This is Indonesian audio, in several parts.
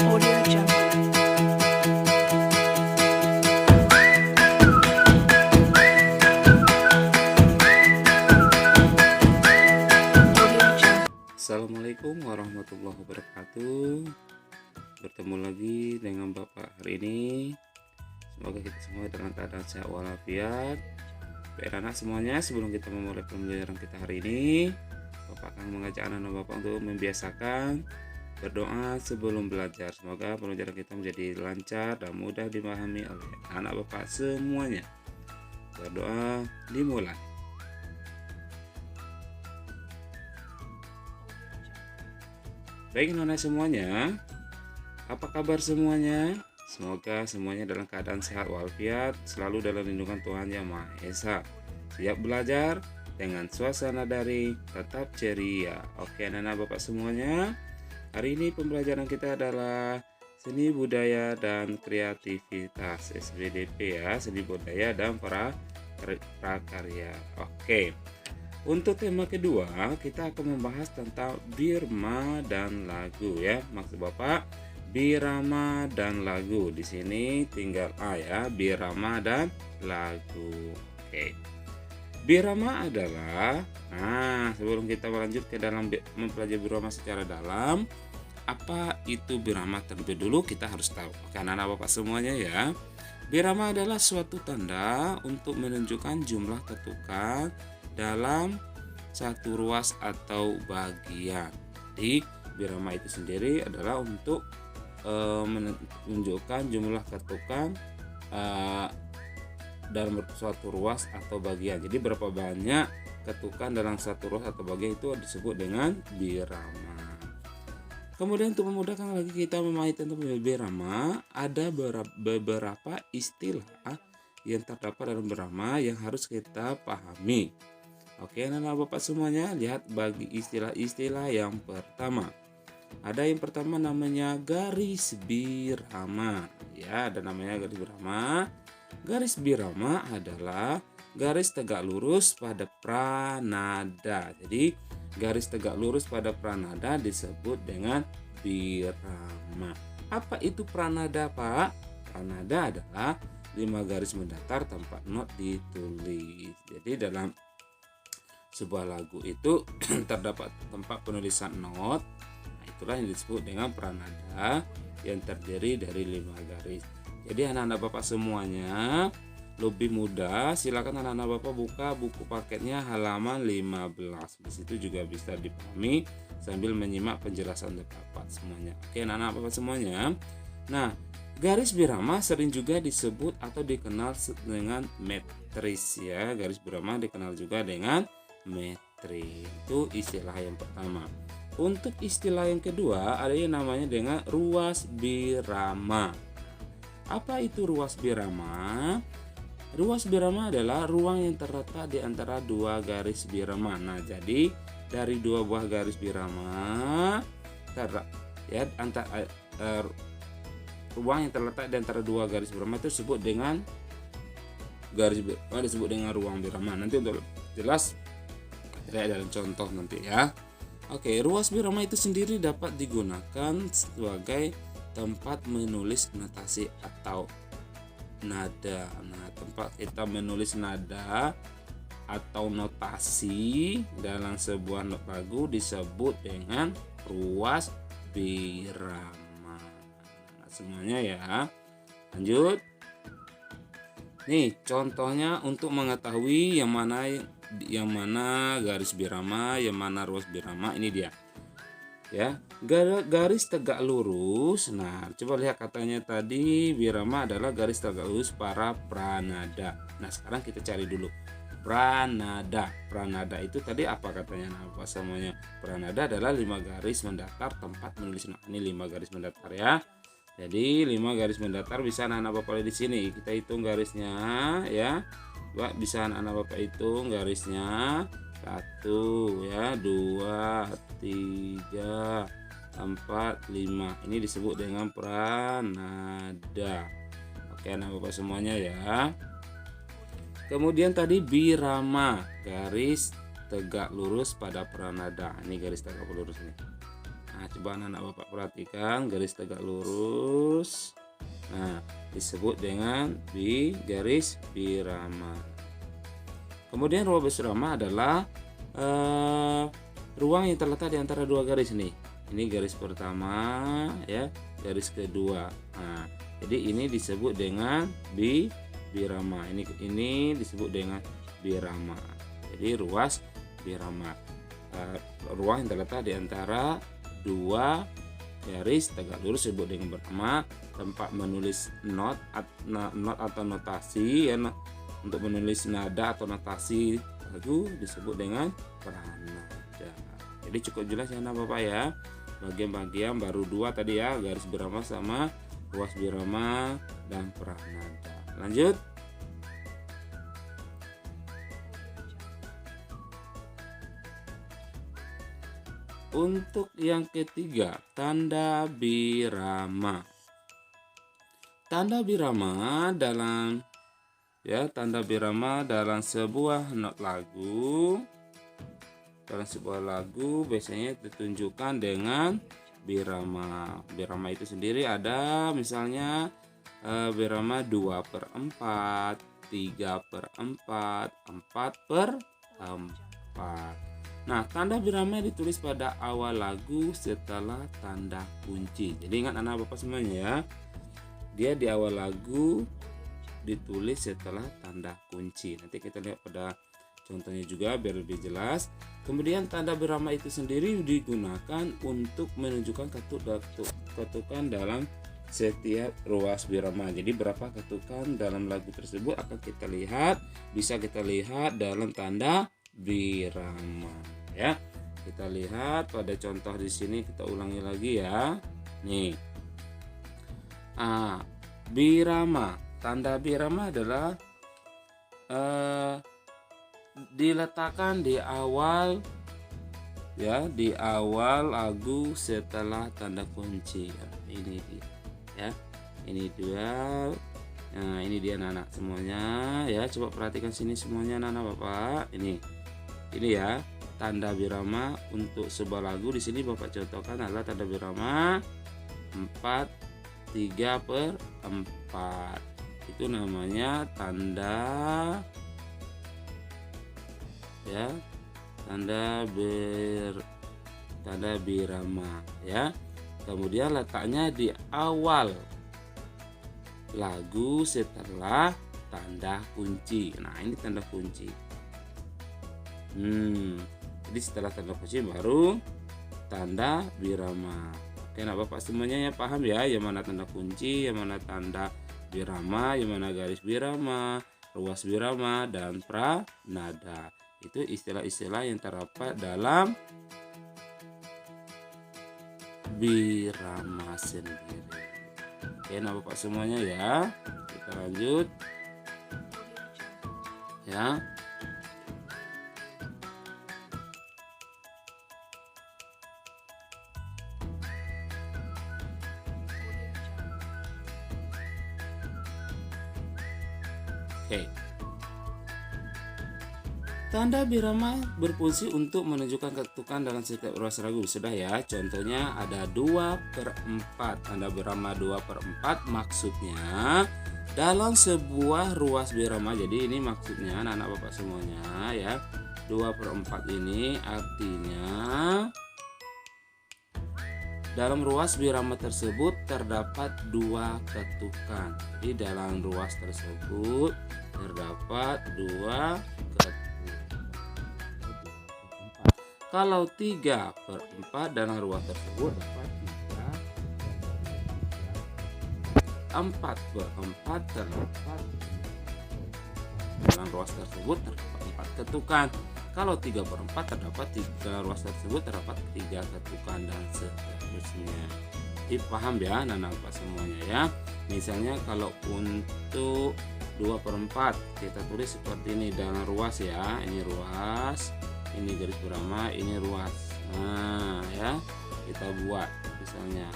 Audio Jungle. Audio Jungle. Assalamualaikum warahmatullahi wabarakatuh. Bertemu lagi dengan Bapak hari ini. Semoga kita semua dalam keadaan sehat walafiat. Baik anak semuanya, sebelum kita memulai pembelajaran kita hari ini, Bapak akan mengajak anak-anak Bapak untuk membiasakan berdoa sebelum belajar. Semoga pembelajaran kita menjadi lancar dan mudah dipahami oleh anak Bapak semuanya. Berdoa dimulai. Baik anak-anak semuanya, apa kabar semuanya? Semoga semuanya dalam keadaan sehat walafiat, selalu dalam lindungan Tuhan Yang Maha Esa. Siap belajar dengan suasana daring, tetap ceria. Oke anak-anak Bapak semuanya, hari ini pembelajaran kita adalah seni budaya dan kreativitas, SBDP ya, seni budaya dan prakarya. Oke. Untuk tema kedua, kita akan membahas tentang birma dan lagu ya. Maksud Bapak, birama dan lagu. Di sini tinggal A ya, birama dan lagu. Oke. Birama adalah, sebelum kita lanjut ke dalam mempelajari birama secara dalam, apa itu birama terlebih dulu kita harus tahu. Oke, anak-anak Bapak semuanya ya. Birama adalah suatu tanda untuk menunjukkan jumlah ketukan dalam satu ruas atau bagian. Jadi birama itu sendiri adalah untuk menunjukkan jumlah ketukan dalam suatu ruas atau bagian. Jadi berapa banyak ketukan dalam satu ruas atau bagian itu disebut dengan birama. Kemudian untuk memudahkan lagi kita memahami tentang birama, ada beberapa istilah yang terdapat dalam birama yang harus kita pahami. Oke, anak-anak Bapak semuanya, lihat bagi istilah-istilah yang pertama. Ada yang pertama namanya garis birama. Ya, ada namanya garis birama. Garis birama adalah garis tegak lurus pada pranada. Jadi, garis tegak lurus pada pranada disebut dengan birama. Apa itu pranada, Pak? Pranada adalah 5 garis mendatar tanpa not ditulis. Jadi dalam sebuah lagu itu terdapat tempat penulisan not. Itulah yang disebut dengan pranada yang terdiri dari 5 garis. Jadi anak-anak Bapak semuanya lebih mudah, silakan anak-anak Bapak buka buku paketnya halaman 15. Di situ juga bisa dipahami sambil menyimak penjelasan Bapak semuanya. Oke, anak-anak Bapak semuanya. Nah, garis birama sering juga disebut atau dikenal dengan metris ya. Garis birama dikenal juga dengan metri. Itu istilah yang pertama. Untuk istilah yang kedua ada yang namanya dengan ruas birama. Apa itu ruas birama? Ruas birama adalah ruang yang terletak di antara dua garis birama. Nah, jadi dari dua buah garis birama ruang yang terletak di antara dua garis birama itu disebut dengan ruang birama. Nanti untuk jelas lihat dalam contoh nanti ya. Oke, ruas birama itu sendiri dapat digunakan sebagai tempat menulis notasi atau nada. Nah, tempat kita menulis nada atau notasi dalam sebuah not lagu disebut dengan ruas birama. Nah, semuanya ya. Lanjut. Nih, contohnya untuk mengetahui yang mana garis birama, yang mana ruas birama, ini dia. Ya, garis tegak lurus. Nah, coba lihat katanya tadi birama adalah garis tegak lurus para pranada. Nah, sekarang kita cari dulu pranada. Pranada itu tadi apa katanya? Nah, apa semuanya? Pranada adalah 5 garis mendatar tempat menulis. Nah, ini 5 garis mendatar ya. Jadi 5 garis mendatar bisa anak-anak Bapak lihat di sini. Kita hitung garisnya ya. Bisa anak-anak Bapak hitung garisnya. 1 ya, 2, 3, 4, 5. Ini disebut dengan pranada. Oke, anak Bapak semuanya ya. Kemudian tadi birama, garis tegak lurus pada pranada. Ini garis tegak lurus nih. Nah, coba anak bapak perhatikan garis tegak lurus. Nah, disebut dengan garis birama. Kemudian ruang birama adalah ruang yang terletak di antara dua garis nih. Ini garis pertama ya, garis kedua. Nah, jadi ini disebut dengan birama. Ini disebut dengan birama. Jadi ruas birama. Ruang yang terletak di antara dua garis tegak lurus disebut dengan birama. Tempat menulis not atau notasi ya, untuk menulis nada atau notasi lagu disebut dengan pranada. Jadi cukup jelas ya anak bapak ya, bagian-bagian baru dua tadi ya, garis birama sama ruas birama dan pranada. Lanjut. Untuk yang ketiga, tanda birama. Tanda birama dalam sebuah not lagu. Dalam sebuah lagu biasanya ditunjukkan dengan birama. Birama itu sendiri ada misalnya birama 2/4, 3/4, 4/4. Nah, tanda birama ditulis pada awal lagu setelah tanda kunci. Jadi ingat anak bapak semuanya ya, dia di awal lagu ditulis setelah tanda kunci. Nanti kita lihat pada contohnya juga biar lebih jelas. Kemudian tanda birama itu sendiri digunakan untuk menunjukkan ketukan dalam setiap ruas birama. Jadi berapa ketukan dalam lagu tersebut akan kita lihat, bisa kita lihat dalam tanda birama ya. Kita lihat pada contoh di sini, kita ulangi lagi ya. Nih. Birama. Tanda birama adalah diletakkan di awal ya, di awal lagu setelah tanda kunci. Ini dia ya. Ini dia. Nah, ini dia anak-anak semuanya ya. Coba perhatikan sini semuanya anak-anak bapak. Ini ya tanda birama untuk sebuah lagu. Di sini bapak contohkan adalah tanda birama 3/4. Itu namanya tanda ya, tanda birama ya. Kemudian letaknya di awal lagu setelah tanda kunci. Nah, ini tanda kunci. Jadi setelah tanda kunci baru tanda birama. Oke, nah bapak semuanya ya paham ya, yang mana tanda kunci, yang mana tanda birama, yang mana garis birama, ruas birama, dan pranada. Itu istilah-istilah yang terdapat dalam birama sendiri. Oke, nah bapak semuanya ya, kita lanjut ya. Oke. Tanda birama berfungsi untuk menunjukkan ketukan dalam setiap ruas lagu. Sudah ya, contohnya ada 2/4. Tanda birama 2/4 maksudnya dalam sebuah ruas birama. Jadi ini maksudnya anak-anak bapak semuanya ya. 2/4 ini artinya dalam ruas birama tersebut terdapat 2 ketukan. Jadi dalam ruas tersebut terdapat 2 ketukan. Kalau 3/4 dalam ruas tersebut dapat 3. 4/4 terdapat dalam ruas tersebut terdapat 4 ketukan. Kalau 3/4 terdapat dalam ruas tersebut terdapat 3 ketukan dan seterusnya. Jadi paham ya anak-anak semuanya ya. Misalnya kalau untuk 2/4 kita tulis seperti ini dalam ruas ya. Ini ruas, ini garis birama, ini ruas. Nah ya, kita buat misalnya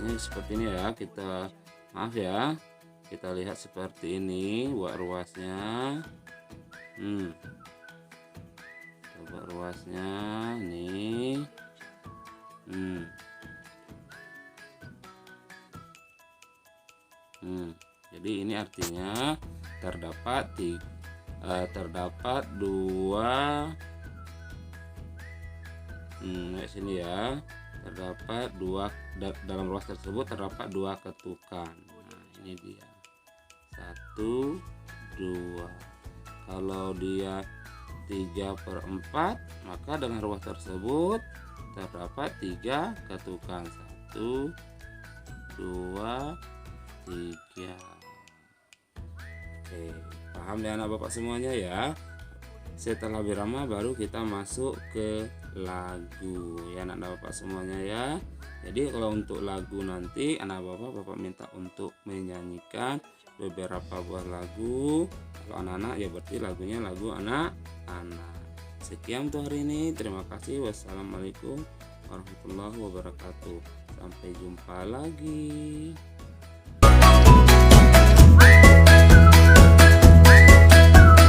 ini seperti ini ya. Kita maaf ya, Kita lihat seperti ini buat ruasnya. Coba ruasnya nih. Jadi ini artinya terdapat dua kayak sini ya. Terdapat dua dalam ruas tersebut terdapat dua ketukan. Nah, ini dia. 1, 2. Kalau dia 3/4, maka dengan ruas tersebut terdapat 3 ketukan. 1, 2, 3. Oke, paham ya anak bapak semuanya ya. Setelah birama baru kita masuk ke lagu ya anak bapak semuanya ya. Jadi kalau untuk lagu nanti anak bapak minta untuk menyanyikan beberapa buah lagu. Kalau anak-anak ya berarti lagunya lagu anak-anak. Sekian untuk hari ini, terima kasih. Wassalamualaikum warahmatullahi wabarakatuh. Sampai jumpa lagi.